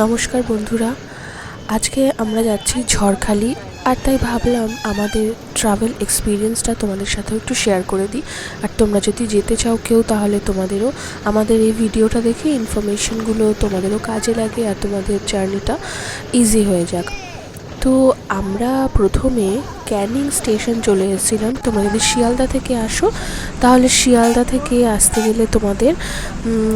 নমস্কার বন্ধুরা, আজকে আমরা যাচ্ছি ঝড়খালি। আর তাই ভাবলাম আমাদের ট্রাভেল এক্সপিরিয়েন্সটা তোমাদের সাথেও একটু শেয়ার করে দিই। আর তোমরা যদি যেতে চাও কেউ, তাহলে তোমাদেরও আমাদের এই ভিডিওটা দেখে ইনফরমেশনগুলো তোমাদেরও কাজে লাগে আর তোমাদের জার্নিটা ইজি হয়ে যাক। তো আমরা প্রথমে ক্যানিং স্টেশন চলে এসেছিলাম। তোমরা যদি শিয়ালদা থেকে আসো, তাহলে শিয়ালদা থেকে আসতে গেলে তোমাদের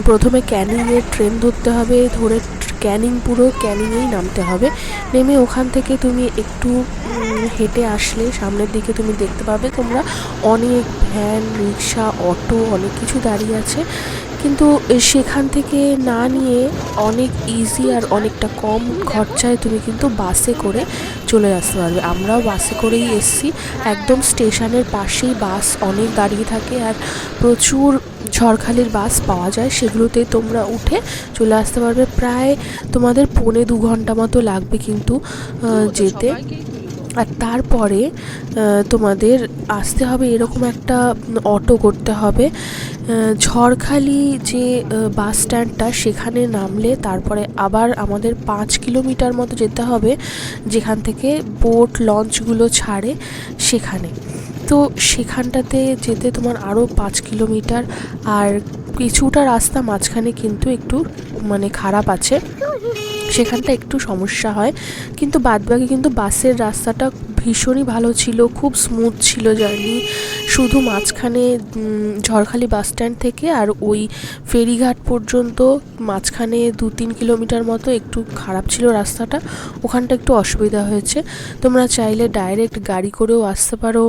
প্রথমে ক্যানিংয়ের ট্রেন ধরতে হবে। ধরে ক্যানিং, পুরো ক্যানিংয়েই নামতে হবে। নেমে ওখান থেকে তুমি একটু হেঁটে আসলে সামনের দিকে তুমি দেখতে পাবে তোমরা অনেক ভ্যান, রিক্সা, অটো অনেক কিছু দাঁড়িয়ে আছে। কিন্তু সেখান থেকে না নিয়ে অনেক ইজি আর অনেকটা কম খরচায় তুমি কিন্তু বাসে করে চলে আসতে পারবে। আমরাও বাসে করেই এসেছি। একদম স্টেশনের পাশেই বাস অনেক দাঁড়িয়ে থাকে আর প্রচুর ঝড়খালির বাস পাওয়া যায়। সেগুলোতে তোমরা উঠে চলে আসতে পারবে। প্রায় তোমাদের 1.5-2 ঘন্টা মতো লাগবে কিন্তু যেতে। আর তারপরে তোমাদের আসতে হবে, এরকম একটা অটো করতে হবে। ঝড়খালি যে বাস স্ট্যান্ডটা, সেখানে নামলে তারপরে আবার আমাদের 5 কিলোমিটার মতো যেতে হবে, যেখান থেকে বোট লঞ্চগুলো ছাড়ে সেখানে। তো সেখানটাতে যেতে তোমার আরও 5 কিলোমিটার। আর কিছুটা রাস্তা মাঝখানে কিন্তু একটু খারাপ আছে, সেখানটা একটু সমস্যা হয়। কিন্তু বাদবাকি কিন্তু বাসের রাস্তাটা ভীষণই ভালো ছিল, খুব স্মুথ ছিল জার্নি। শুধু মাঝখানে ঝড়খালি বাস স্ট্যান্ড থেকে আর ওই ফেরিঘাট পর্যন্ত মাঝখানে 2-3 কিলোমিটার মতো একটু খারাপ ছিল রাস্তাটা, ওখানটা একটু অসুবিধা হয়েছে। তোমরা চাইলে ডাইরেক্ট গাড়ি করেও আসতে পারো।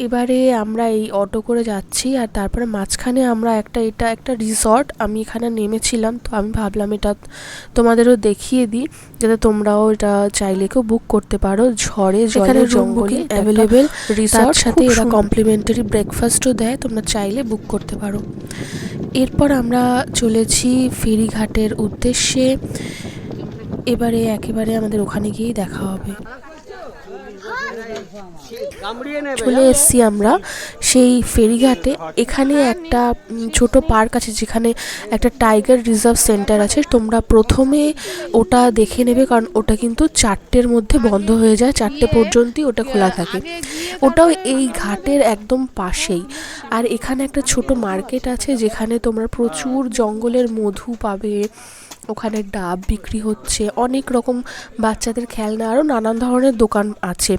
এবারে আমরা এই অটো করে যাচ্ছি। আর তারপরে মাঝখানে আমরা এটা একটা রিসর্ট, আমি এখানে নেমেছিলাম। তো আমি ভাবলাম এটা তোমাদেরও দেখিয়ে দিই, যাতে তোমরাও এটা চাইলে কেউ বুক করতে পারো। ঝড়ে জলে জঙ্গলে অ্যাভেলেবেল রিসর্ট, সাথে এরা কমপ্লিমেন্টারি ব্রেকফাস্টও দেয়, তোমরা চাইলে বুক করতে পারো। এরপর আমরা চলেছি ফেরিঘাটের উদ্দেশ্যে। এবারে একেবারে আমাদের ওখানে গিয়েই দেখা হবে। চলে এসছি আমরা সেই ফেরিঘাটে। এখানে একটা ছোট পার্ক আছে, যেখানে একটা টাইগার রিজার্ভ সেন্টার আছে। তোমরা প্রথমে ওটা দেখে নেবে, কারণ ওটা কিন্তু 4টের মধ্যে বন্ধ হয়ে যায়, 4টে পর্যন্তই ওটা খোলা থাকে। ওটাও এই ঘাটের একদম পাশেই। আর এখানে একটা ছোট মার্কেট আছে, যেখানে তোমরা প্রচুর জঙ্গলের মধু পাবে। ওখানে ডাব বিক্রি হচ্ছে, অনেক রকম বাচ্চাদের খেলনা, আরও নানান ধরনের দোকান আছে।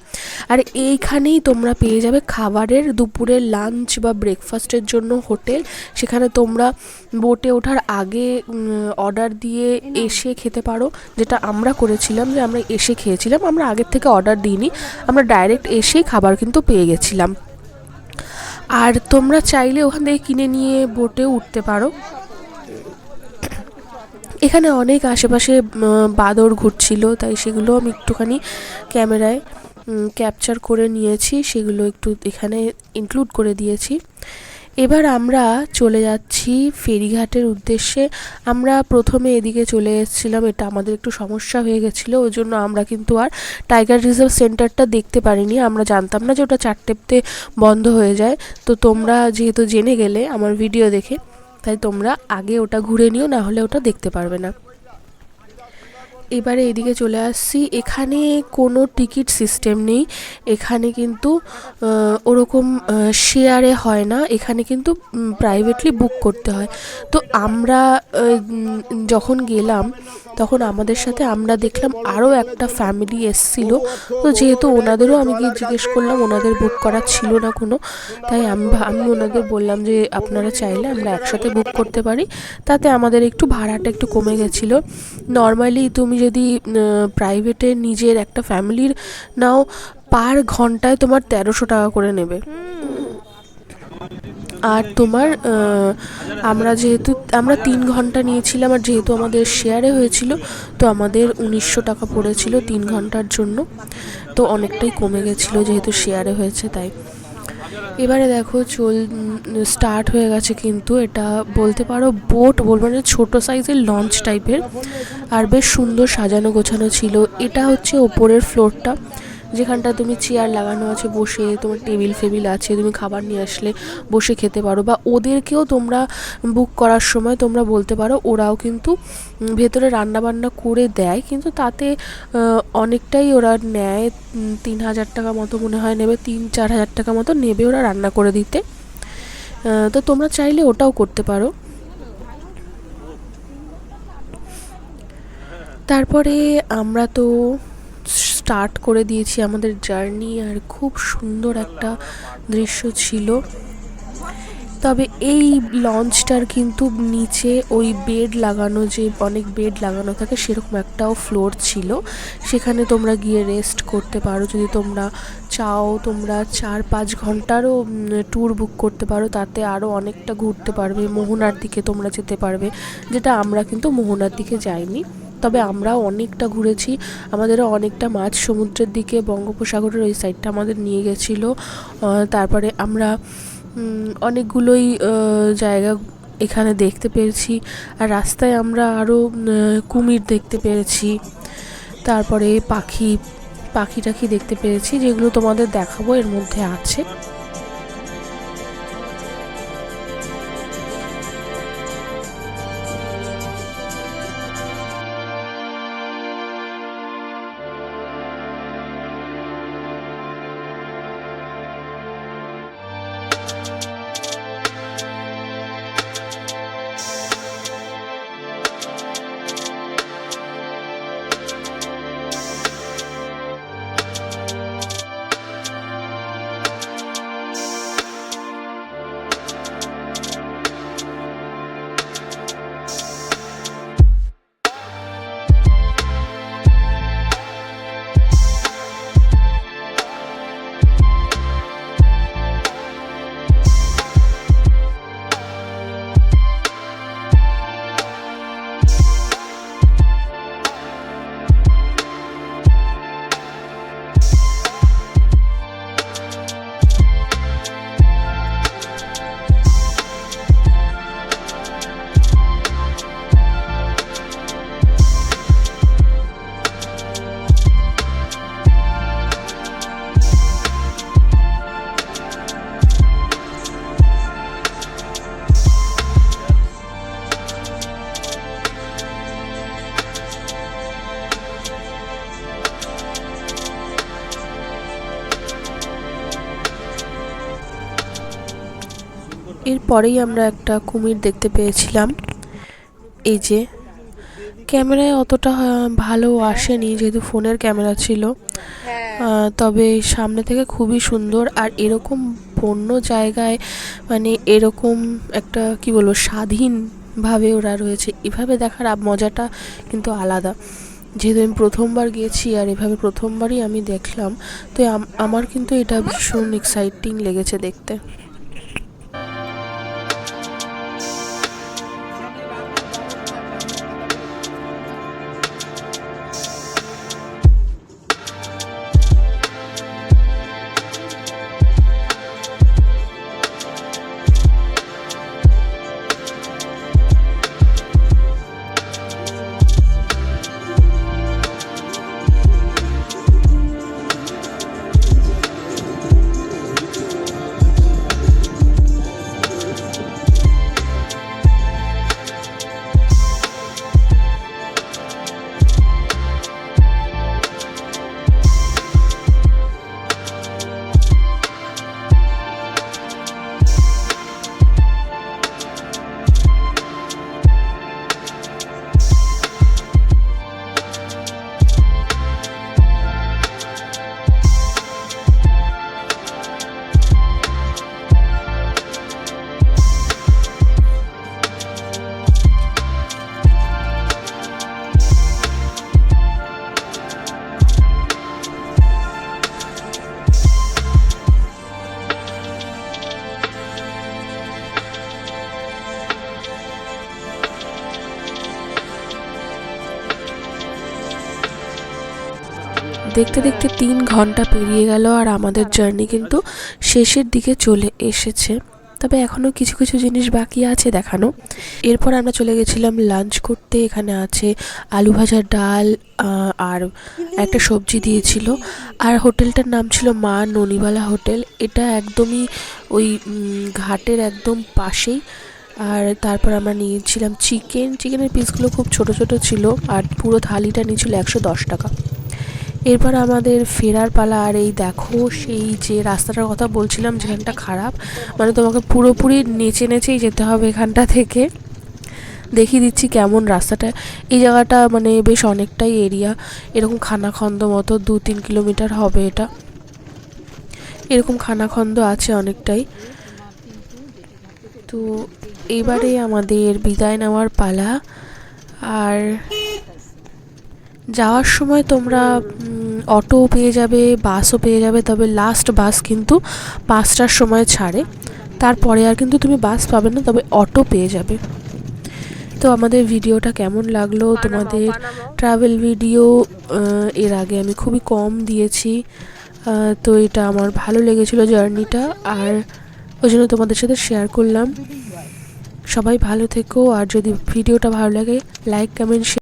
আর এইখানেই তোমরা পেয়ে যাবে খাবারের, দুপুরের লাঞ্চ বা ব্রেকফাস্টের জন্য হোটেল। সেখানে তোমরা বোটে ওঠার আগে অর্ডার দিয়ে এসে খেতে পারো, যেটা আমরা করেছিলাম, যে আমরা এসে খেয়েছিলাম। আমরা আগের থেকে অর্ডার দিইনি, আমরা ডাইরেক্ট এসেই খাবার কিন্তু পেয়ে গেছিলাম। আর তোমরা চাইলে ওখান থেকে কিনে নিয়ে বোটেও উঠতে পারো। এখানে অনেক আশেপাশে বাদর ঘুরছিল, তাই সেগুলো আমি একটুখানি ক্যামেরায় ক্যাপচার করে নিয়েছি, সেগুলো একটু এখানে ইনক্লুড করে দিয়েছি। এবার আমরা চলে যাচ্ছি ফেরিঘাটের উদ্দেশ্যে। আমরা প্রথমে এদিকে চলে এসেছিলাম, এটা আমাদের একটু সমস্যা হয়ে গেছিলো, ওই জন্য আমরা কিন্তু আর টাইগার রিজার্ভ সেন্টারটা দেখতে পারিনি। আমরা জানতাম না যে ওটা 4টেতে বন্ধ হয়ে যায়। তো তোমরা যেহেতু জেনে গেলে আমার ভিডিও দেখে, তাই তোমরা আগে ওটা ঘুরে নিও, না হলে ওটা দেখতে পারবে না। এবারে এদিকে চলে আসছি। এখানে কোনো টিকিট সিস্টেম নেই, এখানে কিন্তু ওরকম শেয়ারে হয় না, এখানে কিন্তু প্রাইভেটলি বুক করতে হয়। তো আমরা যখন গেলাম, তখন আমাদের সাথে আমরা দেখলাম আরও একটা ফ্যামিলি এসছিল। তো যেহেতু ওনাদেরও আমি গিয়ে জিজ্ঞেস করলাম, ওনাদের বুক করা ছিল না কোনো, তাই আমি ওনাদের বললাম যে আপনারা চাইলে আমরা একসাথে বুক করতে পারি, তাতে আমাদের একটু ভাড়াটা একটু কমে গেছিলো। নর্মালি তুমি যদি প্রাইভেটে নিজের একটা ফ্যামিলির নাও, পার ঘন্টায় তোমার 1300 টাকা করে নেবে। আর তোমার আমরা 3 ঘন্টা নিয়েছিলাম, আর যেহেতু আমাদের শেয়ারে হয়েছিল, তো আমাদের 1900 টাকা পড়েছিল 3 ঘন্টার জন্য। তো অনেকটাই কমে গেছিলো যেহেতু শেয়ারে হয়েছে, তাই। এবারে দেখো স্টার্ট হয়ে গেছে, কিন্তু এটা বলতে পারো বোট বলবো না, ছোটো সাইজের লঞ্চ টাইপের, আর বেশ সুন্দর সাজানো গোছানো ছিল। এটা হচ্ছে ওপরের ফ্লোরটা, যেখানটা তুমি চেয়ার লাগানো আছে, বসে তোমার টেবিল ফেবিল আছে, তুমি খাবার নিয়ে আসলে বসে খেতে পারো, বা ওদেরকেও তোমরা বুক করার সময় তোমরা বলতে পারো, ওরাও কিন্তু ভেতরে রান্না বান্না করে দেয়, কিন্তু তাতে অনেকটাই ওরা নেয়, 3,000 টাকা মতো মনে হয় নেবে, 3-4 হাজার টাকা মতো নেবে ওরা রান্না করে দিতে। তো তোমরা চাইলে ওটাও করতে পারো। তারপরে আমরা তো স্টার্ট করে দিয়েছি আমাদের জার্নি, আর খুব সুন্দর একটা দৃশ্য ছিল। তবে এই লঞ্চটার কিন্তু নিচে ওই বেড লাগানো, যে অনেক বেড লাগানো থাকে, সেরকম একটাও ফ্লোর ছিল, সেখানে তোমরা গিয়ে রেস্ট করতে পারো যদি তোমরা চাও। তোমরা 4-5 ঘন্টারও ট্যুর বুক করতে পারো, তাতে আরও অনেকটা ঘুরতে পারবে। মোহনার দিকে তোমরা যেতে পারবে, যেটা আমরা কিন্তু মোহনার দিকে যাইনি, তবে আমরাও অনেকটা ঘুরেছি। আমাদেরও অনেকটা মাঝ সমুদ্রের দিকে, বঙ্গোপসাগরের ওই সাইডটা আমাদের নিয়ে গেছিলো। তারপরে আমরা অনেকগুলোই জায়গা এখানে দেখতে পেরেছি, আর রাস্তায় আমরা আরও কুমির দেখতে পেরেছি, তারপরে পাখি টাখি দেখতে পেরেছি, যেগুলো তোমাদের দেখাবো এর মধ্যে আছে। এরপরেই আমরা একটা কুমির দেখতে পেয়েছিলাম। এই যে ক্যামেরায় অতটা ভালো আসেনি, যেহেতু ফোনের ক্যামেরা ছিল, তবে সামনে থেকে খুবই সুন্দর। আর এরকম বন্য জায়গায়, মানে এরকম একটা কি বলবো, স্বাধীনভাবে ওরা রয়েছে, এভাবে দেখার মজাটা কিন্তু আলাদা। যেহেতু আমি প্রথমবার গিয়েছি, আর এভাবে প্রথমবারই আমি দেখলাম, তো আমার কিন্তু এটা ভীষণ এক্সাইটিং লেগেছে দেখতে। দেখতে দেখতে 3 ঘন্টা পেরিয়ে গেল, আর আমাদের জার্নি কিন্তু শেষের দিকে চলে এসেছে। তবে এখনও কিছু কিছু জিনিস বাকি আছে দেখানো। এরপর আমরা চলে গেছিলাম লাঞ্চ করতে। এখানে আছে আলু ভাজা, ডাল আর একটা সবজি দিয়েছিল। আর হোটেলটার নাম ছিল মা ননিবালা হোটেল। এটা একদমই ওই ঘাটের একদম পাশেই। আর তারপর আমরা নিয়েছিলাম চিকেনের পিসগুলো খুব ছোট ছোট ছিল, আর পুরো থালিটা নিয়েছিল 110 টাকা। এরপর আমাদের ফেরার পালা। আর এই দেখো সেই যে রাস্তাটার কথা বলছিলাম যেখানটা খারাপ, মানে তোমাকে পুরোপুরি নেচে নেচেই যেতে হবে এখানটা থেকে। দেখিয়ে দিচ্ছি কেমন রাস্তাটা। এই জায়গাটা মানে বেশ অনেকটাই এরিয়া, এরকম খানাখন্দ মতো 2-3 কিলোমিটার হবে এটা। এরকম খানাখন্দ আছে অনেকটাই। তো এবারে আমাদের বিদায় নেওয়ার পালা। আর যাওয়ার সময় তোমরা অটো পেয়ে যাবে, বাসও পেয়ে যাবে, তবে লাস্ট বাস কিন্তু 5টার সময় ছাড়ে। তারপরে আর কিন্তু তুমি বাস পাবে না, তবে অটো পেয়ে যাবে। তো আমাদের ভিডিওটা কেমন লাগলো তোমাদের? ট্রাভেল ভিডিও এর আগে আমি খুবই কম দিয়েছি, তো এটা আমার ভালো লেগেছিলো জার্নিটা, আর ওই জন্য তোমাদের সাথে শেয়ার করলাম। সবাই ভালো থেকো, আর যদি ভিডিওটা ভালো লাগে লাইক, কমেন্ট,